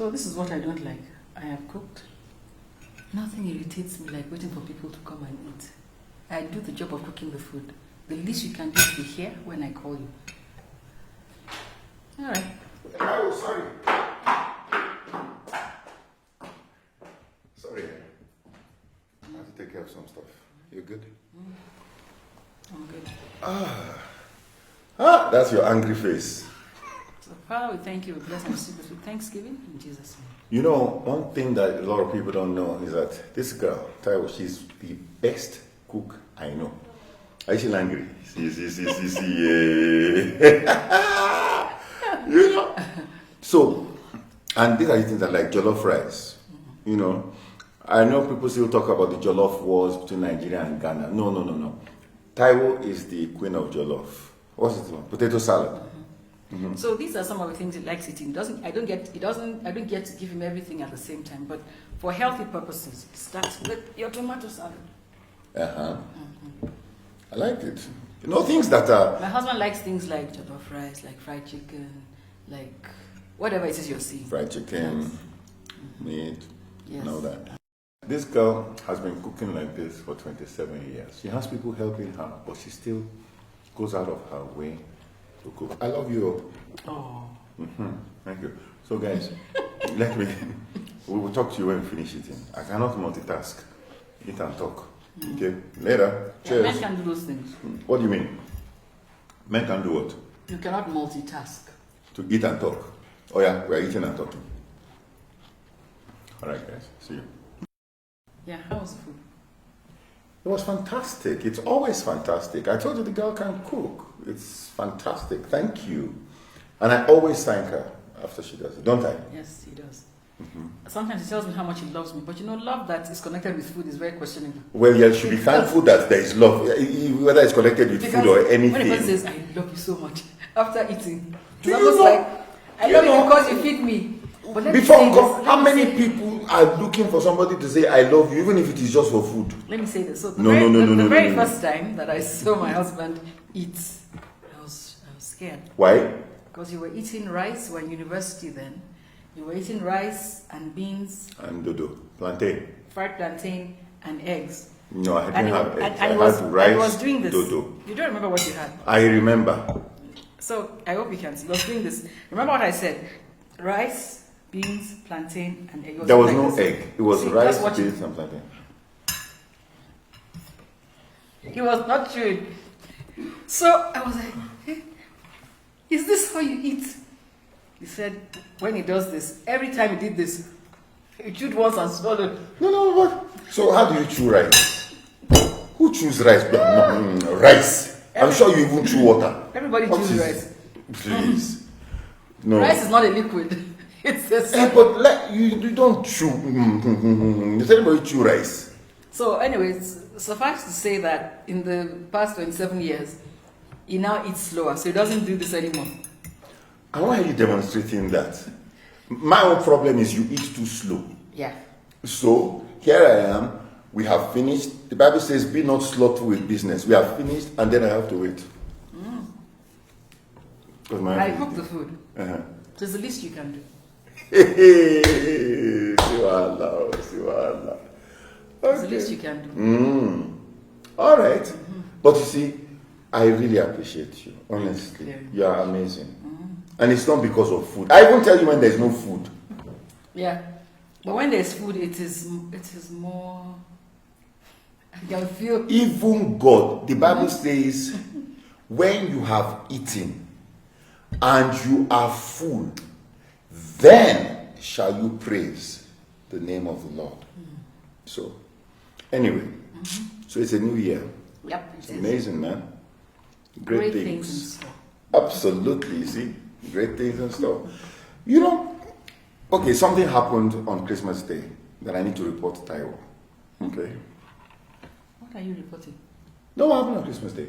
So this is what I don't like. I have cooked. Nothing irritates me like waiting for people to come and eat. I do the job of cooking the food. The least you can do is be here when I call you. All right. Oh, sorry. Sorry. I have to take care of some stuff. You good? I'm good. That's your angry face. So, Father, we thank you. We bless and receive this with thanksgiving in Jesus' name. You know, one thing that a lot of people don't know is that this girl, Taiwo, she's the best cook I know. Are you still angry? See. You know? So, and these are the things that like jollof rice. You know, I know people still talk about the jollof wars between Nigeria and Ghana. No. Taiwo is the queen of jollof. What's it? Potato salad. Mm-hmm. So these are some of the things he likes eating. I don't get to give him everything at the same time. But for healthy purposes, start with your tomato salad. I like it. You know, things that are. My husband likes things like jollof rice, like fried chicken, like whatever it is you're seeing. Fried chicken, meat, yes. and all that. This girl has been cooking like this for 27 years. She has people helping her, but she still goes out of her way to cook. I love you. Oh. Thank you. So guys, we will talk to you when we finish eating. I cannot multitask. Eat and talk. Okay? Later. Cheers. Men can do those things. What do you mean? Men can do what? You cannot multitask. To eat and talk. Oh yeah, we're eating and talking. Alright guys, see you. Yeah, how was the food? It was fantastic. It's always fantastic. I told you the girl can cook. It's fantastic. Thank you. And I always thank her after she does it, don't I? Yes, he does. Sometimes he tells me how much he loves me, but you know, love that is connected with food is very questionable. Well, you should be thankful that there is love, whether it's connected with food or anything. When a person says, I love you so much, after eating, Do it's you almost know- like, I love you know- because you feed me. But let me Before say God, this, how let me many say- people are looking for somebody to say I love you, even if it is just for food? Let me say this. So the No, very, no, no, the, no, the no, very no, no. first time that I saw my husband eat, I was scared. Why? Because you were eating rice, we were in university then. You were eating rice and beans, And dodo, plantain. fried plantain, and eggs. No, I And didn't he, have and, eggs. and I he was, had rice, and he was doing this. dodo. You don't remember what you had. I remember. So I hope you can see. He was doing this. Remember what I said? Rice, beans, plantain, and egg. There was like no this. egg. It was See, rice, just watch it. beans, and plantain. He was not chewing. So I was like, hey, is this how you eat? He said, when he does this, every time he did this, he chewed once and swallowed. No, what? So how do you chew rice? Who chews rice? Rice. I'm sure you even chew water. Everybody What chews is- rice. Please. No. Rice is not a liquid. It's a Eh, soup. but you don't chew. Does anybody chew rice? So anyways, suffice to say that in the past 27 years, he now eats slower, so he doesn't do this anymore. And why are you demonstrating that? My own problem is you eat too slow. Yeah. So here I am. We have finished. The Bible says, "Be not slothful with business." We have finished, and then I have to wait. Because my I cook the food. Uh-huh. So it's the least you can do. Siwala. It's the least you can do. All right. But you see, I really appreciate you. Honestly, Yeah. you are amazing. And it's not because of food. I won't tell you when there's no food. Yeah. But when there's food, it is more. I can feel. Even God, the Bible says, when you have eaten and you are full, then shall you praise the name of the Lord. So, anyway, so it's a new year. Yep. It's it is. amazing, man. Great things. in store. Absolutely, you see, great things and stuff. You know, okay, something happened on Christmas Day that I need to report to Taiwo. Okay. What are you reporting? No, what happened on Christmas Day?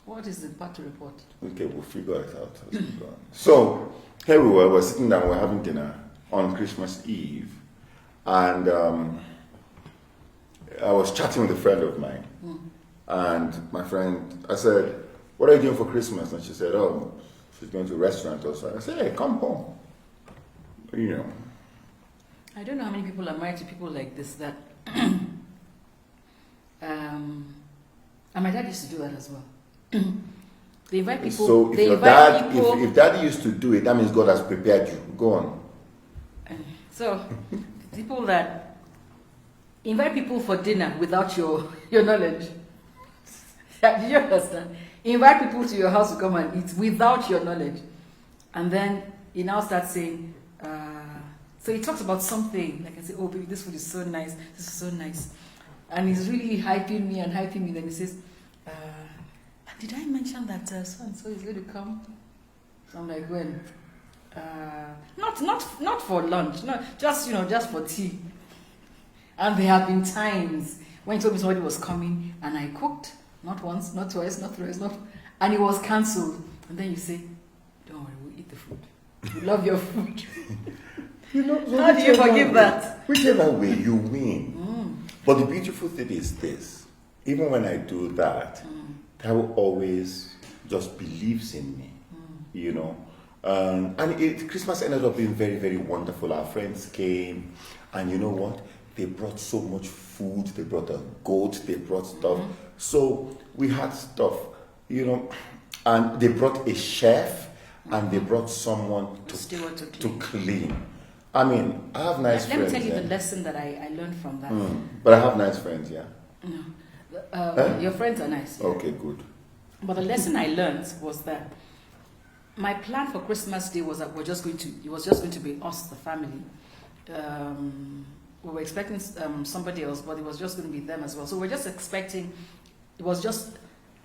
What is the part to report? Okay, we'll figure it out as we go on. So, here we were sitting down, we're having dinner on Christmas Eve, and I was chatting with a friend of mine, and my friend, I said, "What are you doing for Christmas?" And she said, "Oh, she's going to a restaurant or so." I said, "Hey, come home. You know, I don't know how many people are married to people like this that and my dad used to do that as well. They invite people. So if they your invite dad, people, if daddy used to do it, that means God has prepared you. Go on. so people that invite people for dinner without your knowledge. Do you understand? Invite people to your house to come and eat without your knowledge, and then he now starts saying. So he talks about something like I say, oh baby, this food is so nice. This is so nice, and he's really hyping me and hyping me. Then he says. Did I mention that so and so is going to come? So I'm like, when? Not for lunch, no, just just for tea. And there have been times when he told me somebody was coming, and I cooked not once, not twice, not thrice, and it was cancelled. And then you say, "Don't worry, we'll eat the food. We love your food." How do you forgive that? Whichever way you win. But the beautiful thing is this: even when I do that. Tao always just believes in me, and Christmas ended up being very, very wonderful. Our friends came, and you know what? They brought so much food. They brought a goat. They brought stuff. So we had stuff, and they brought a chef, and they brought someone to clean. I mean, I have nice friends. Let me tell you the lesson that I learned from that. But I have nice friends, yeah. No. Your friends are nice. Yeah. Okay, good. But the lesson I learned was that my plan for Christmas Day was that it was just going to be us, the family. We were expecting somebody else, but it was just going to be them as well. So we're just expecting. It was just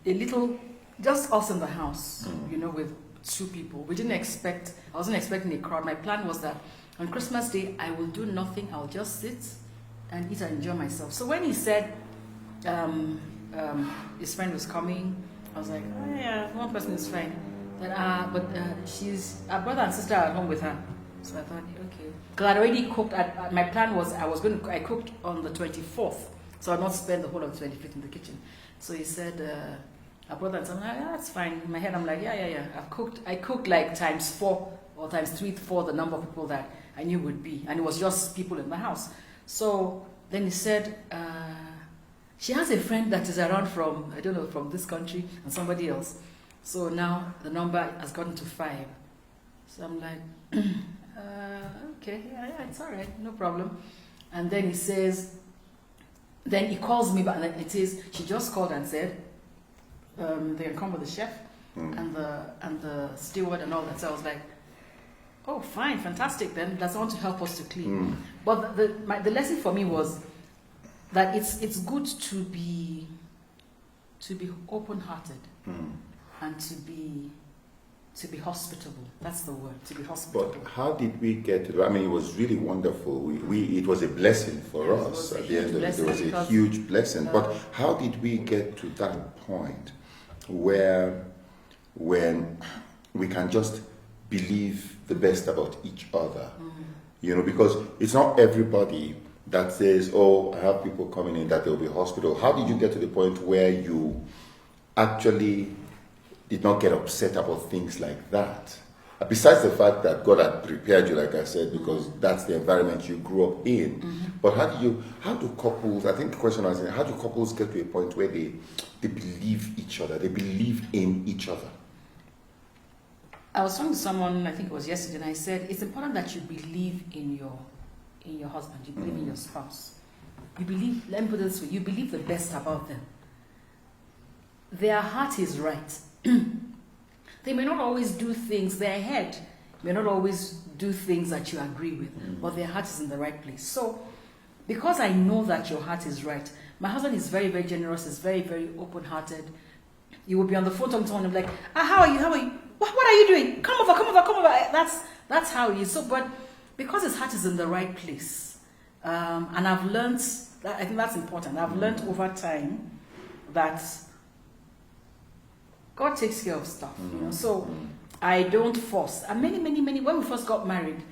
just us in the house, with 2 people. I wasn't expecting a crowd. My plan was that on Christmas Day I will do nothing. I'll just sit and eat and enjoy myself. So when he said. His friend was coming. I was like, oh yeah, one person is fine. Then, but our brother and sister are at home with her. So I thought, okay, because I'd already cooked. My plan was I cooked on the 24th, so I'd not spend the whole of the 25th in the kitchen. So he said, our brother and sister, yeah, that's fine. In my head, I'm like, yeah. I cooked like times 4 or times 3 for the number of people that I knew would be, and it was just people in the house. So then he said. She has a friend that is around from this country and somebody else. So now the number has gotten to 5. So I'm like, okay, yeah, it's all right, no problem. And then he says, then he calls me back, and it says, she just called and said, they can come with the chef and the steward and all that. So I was like, oh, fine, fantastic. Then that's someone to help us to clean. But the lesson for me was, that it's good to be open-hearted and to be hospitable. That's the word, to be hospitable. But how did we get to? I mean, it was really wonderful. It was a blessing for us at the end of it. It was a huge blessing. But how did we get to that point when we can just believe the best about each other? Because it's not everybody that says, oh, I have people coming in that they'll be hospital. How did you get to the point where you actually did not get upset about things like that? Besides the fact that God had prepared you, like I said, because that's the environment you grew up in. But how do couples, I think the question was, how do couples get to a point where they believe each other, they believe in each other? I was talking to someone, I think it was yesterday, and I said, it's important that you believe in your husband, you believe in your spouse. You believe, let me put it this way, you believe the best about them. Their heart is right. They may not always do things, their head may not always do things that you agree with, but their heart is in the right place. So, because I know that your heart is right, my husband is very, very generous, is very, very open-hearted. You will be on the phone talking to someone and be like, how are you? What are you doing? Come over. That's how he is. So, but because his heart is in the right place, and I've learned, I think that's important, I've learned over time that God takes care of stuff, so I don't force. And many, when we first got married,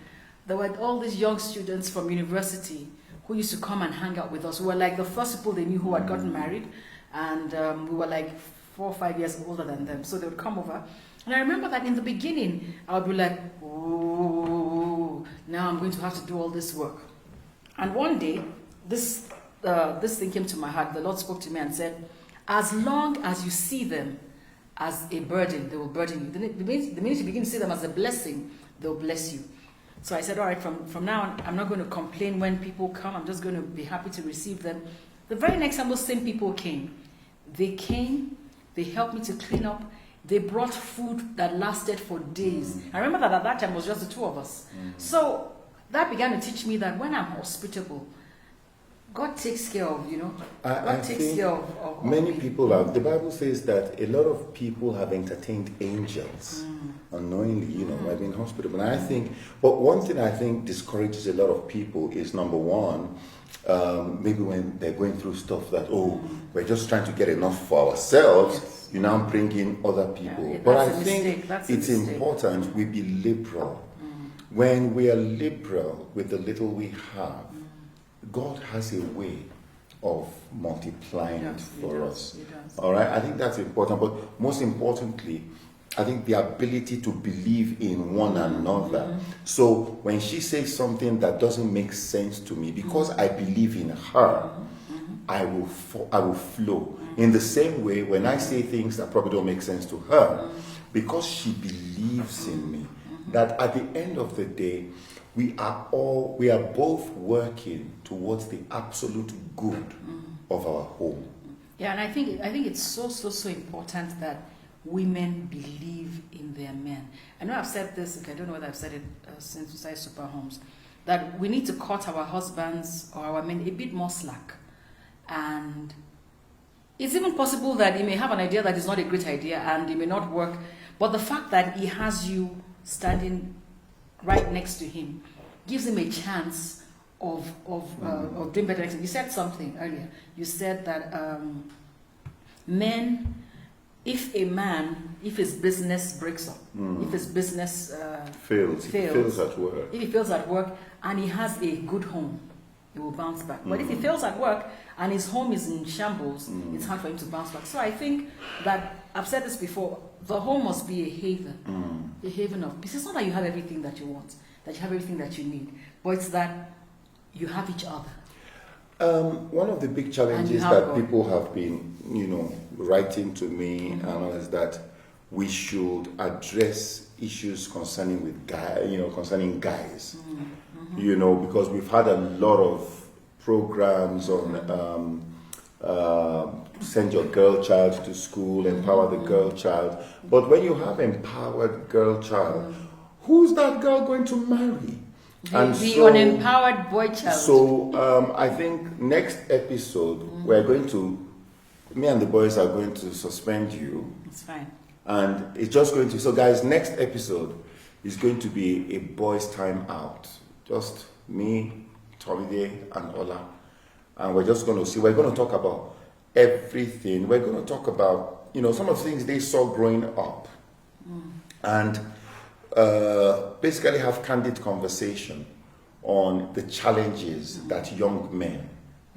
there were all these young students from university who used to come and hang out with us. We were like the first people they knew who had gotten married, and we were like 4 or 5 years older than them, so they would come over. And I remember that in the beginning, I would be like, oh, now I'm going to have to do all this work. And one day, this thing came to my heart. The Lord spoke to me and said, as long as you see them as a burden, they will burden you. The minute you begin to see them as a blessing, they'll bless you. So I said, all right, from now on, I'm not going to complain when people come. I'm just going to be happy to receive them. The very next time those same people came, they helped me to clean up. They brought food that lasted for days. I remember that at that time it was just the two of us. So that began to teach me that when I'm hospitable, God takes care of, God takes care of many people have. The Bible says that a lot of people have entertained angels unknowingly, I've been hospitable. And I think, but one thing I think discourages a lot of people is, number one, maybe when they're going through stuff that, we're just trying to get enough for ourselves, Yes. you now bring in other people. Yeah, but I that's a think mistake. That's a it's mistake. important we be liberal. When we are liberal with the little we have, God has a way of multiplying it for us. He does. All right, I think that's important. But most importantly, I think the ability to believe in one another. So when she says something that doesn't make sense to me, because I believe in her, I will flow. In the same way, when I say things that probably don't make sense to her, because she believes in me, that at the end of the day, we are both working towards the absolute good of our home. Yeah, and I think it's so important that women believe in their men. I know I've said this, I don't know whether I've said it since inside Super Homes, that we need to cut our husbands or our men a bit more slack. And it's even possible that he may have an idea that is not a great idea and it may not work, but the fact that he has you standing right next to him gives him a chance of doing better. You said something earlier. You said that men, if his business breaks up, if his business fails at work, if he fails at work and he has a good home, he will bounce back. But if he fails at work and his home is in shambles, it's hard for him to bounce back. So I think that, I've said this before, the home must be a haven of peace. It's not that you have everything that you want, that you have everything that you need, but it's that you have each other. One of the big challenges that God. People have been, writing to me and all is that we should address issues concerning guys. Because we've had a lot of programs on send your girl child to school, empower the girl child. But when you have empowered girl child, who's that girl going to marry? The unempowered boy child. So I think next episode me and the boys are going to suspend you. It's fine. And it's just going to, so guys, next episode is going to be a boys' time out. Just me, Tomide, and Ola. And we're just going to see, we're going to talk about everything. We're going to talk about, some of the things they saw growing up. And basically have candid conversation on the challenges that young men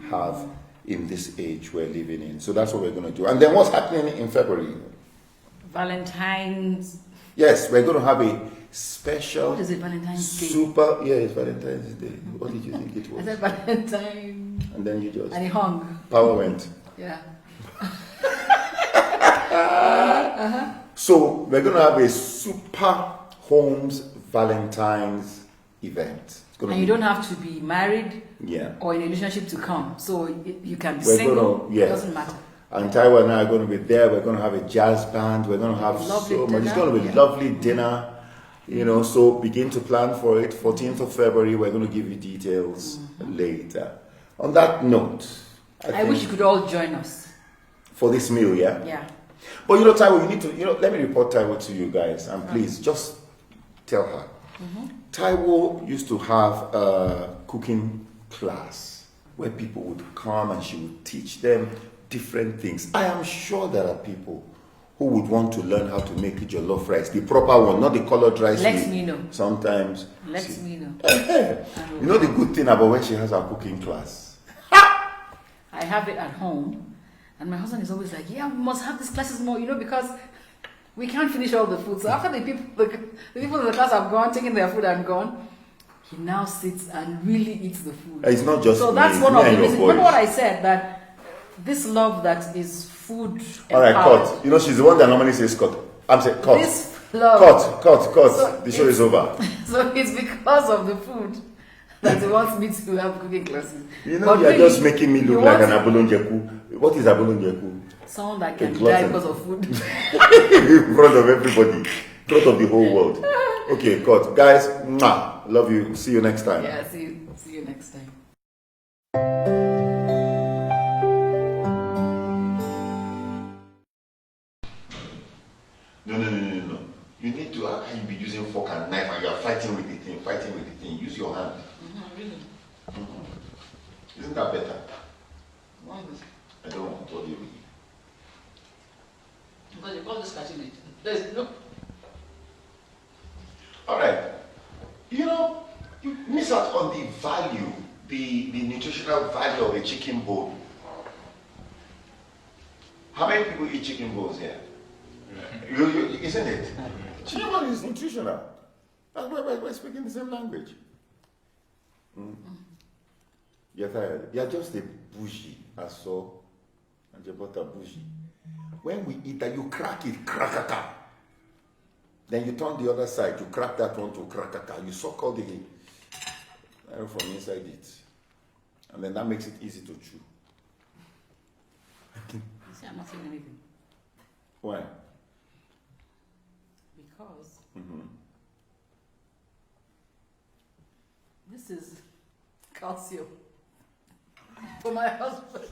have in this age we're living in. So that's what we're going to do. And then what's happening in February? Valentine's. Yes, we're going to have a special. What is it, Valentine's Day? It's Valentine's Day. What did you think it was? I said Valentine. And then you just. And he hung. Power went. Yeah. So we're going to have a super Homes Valentine's event. And you don't have to be married or in a relationship to come. So you can be single. It doesn't matter. And Taiwo and I are going to be there. We're going to have a jazz band. We're going to have so much. It's going to be a lovely dinner. So begin to plan for it. 14th of February, we're going to give you details later. On that note, I wish you could all join us. For this meal, yeah? Yeah. But Taiwo, you need to, let me report Taiwo to you guys. And please, just tell her. Taiwo used to have a cooking class where people would come and she would teach them different things. I am sure there are people who would want to learn how to make jollof rice, the proper one, not the colored rice. Let me know. Sometimes. Let me know. You know the good thing about when she has her cooking class? I have it at home, and my husband is always like, "Yeah, we must have these classes more," because we can't finish all the food. So after the people in the class have gone, taking their food and gone, he now sits and really eats the food. It's not just so me, that's it's one me of the and your reasons. Remember boys. what I said, that this love that is food All right, empowered. cut. You know, she's the one that normally says cut. I'm saying cut. This love. Cut. So The show is over. So it's because of the food that he wants me to have cooking classes. You know, But you're really, just making me he look like an wants Abulonjeku. What is Abulonjeku? someone that can glutton. die because of food. In front of everybody. In front of the whole world. Okay, cut. Guys, mwah, love you. See you next time. Yeah, see you next time. No. You need to, how can you be using fork and knife and you're fighting with the thing? Use your hand. Really? Isn't that better? Why is I don't want to tell you. Because you can't just catching it. There's no. Alright. You know, you miss out on the value, the nutritional value of a chicken bone. How many people eat chicken bones here? Isn't it? Chicken bone is nutritional. That's why we're speaking the same language. You're tired. You're just a bougie, I saw. And you bought a bougie. When we eat that, you crack it, crack. Then you turn the other side, you crack that one to crack. You suck all the air from inside it. And then that makes it easy to chew. You see, I'm not saying anything. Why? Because this is calcium for my husband.